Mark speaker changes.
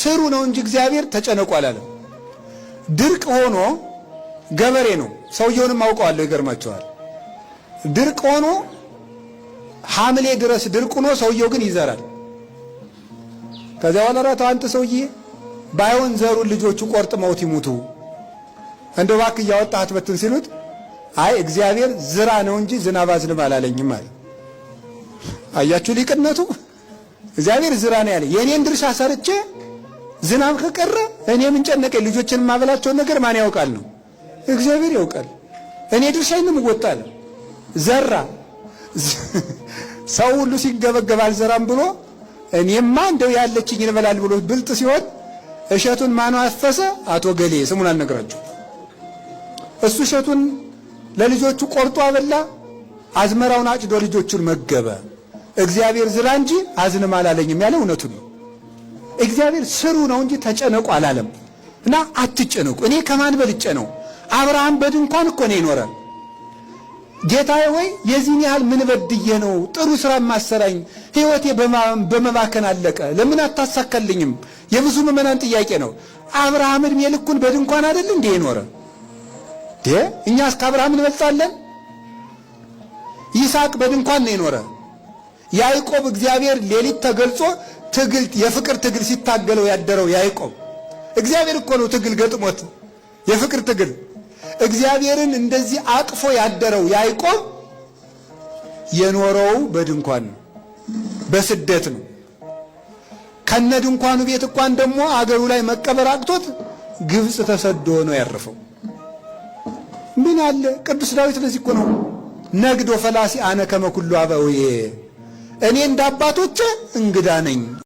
Speaker 1: ስሩ ነው እንጂ እግዚአብሔር ተጨነቁ አላለም። ድርቅ ሆኖ ገበሬ ነው፣ ሰውየውንም አውቀዋለሁ፣ ይገርማቸዋል። ድርቅ ሆኖ ሐምሌ ድረስ ድርቅ ሆኖ ሰውየው ግን ይዘራል። ከዚያ በኋላ አንተ ሰውዬ ባይሆን ዘሩን ልጆቹ ቆርጥመውት ይሙቱ እንደው እባክህ እያወጣህ አትበትን ሲሉት አይ እግዚአብሔር ዝራ ነው እንጂ ዝናብ አዝንብ አላለኝም አለ። አያችሁ ሊቅነቱ። እግዚአብሔር ዝራ ነው ያለ። የኔን ድርሻ ሰርቼ ዝናብ ከቀረ እኔ ምን ጨነቀኝ? ልጆችን ማበላቸውን ነገር ማን ያውቃል ነው? እግዚአብሔር ያውቃል። እኔ ድርሻዬን እወጣለሁ። ዘራ ሰው ሁሉ ሲገበገብ አልዘራም ብሎ እኔማ እንደው ያለችኝን እበላለሁ ብሎ ብልጥ ሲሆን እሸቱን ማን አፈሰ? አቶ ገሌ ስሙን አልነግራችሁ። እሱ እሸቱን ለልጆቹ ቆርጦ አበላ፣ አዝመራውን አጭዶ ልጆቹን መገበ። እግዚአብሔር ዝራ እንጂ አዝንም አላለኝም ያለ እውነቱን ነው። እግዚአብሔር ስሩ ነው እንጂ ተጨነቁ አላለም። እና አትጨነቁ። እኔ ከማን በልጬ ነው? አብርሃም በድንኳን እኮ ነው የኖረ። ጌታዬ ወይ የዚህን ያህል ምን በድዬ ነው ጥሩ ስራ ማሰራኝ? ህይወቴ በመባከን አለቀ፣ ለምን አታሳካልኝም? የብዙ ምዕመናን ጥያቄ ነው። አብርሃም እድሜ ልኩን በድንኳን አይደል እንዴ የኖረ? እኛስ ከአብርሃም እንበልጣለን? ይስሐቅ በድንኳን ነው የኖረ። ያዕቆብ እግዚአብሔር ሌሊት ተገልጾ ትግል የፍቅር ትግል ሲታገለው ያደረው ያዕቆብ እግዚአብሔር እኮ ነው ትግል ገጥሞት የፍቅር ትግል እግዚአብሔርን እንደዚህ አቅፎ ያደረው ያዕቆብ የኖረው በድንኳን ነው፣ በስደት ነው። ከነ ድንኳኑ ቤት እንኳን ደግሞ አገሩ ላይ መቀበር አቅቶት ግብጽ ተሰዶ ነው ያረፈው። ምን አለ ቅዱስ ዳዊት ለዚህ እኮ ነው ነግዶ ፈላሲ አነ ከመ ኩሉ አበውዬ፣ እኔ እንደ አባቶቼ እንግዳ ነኝ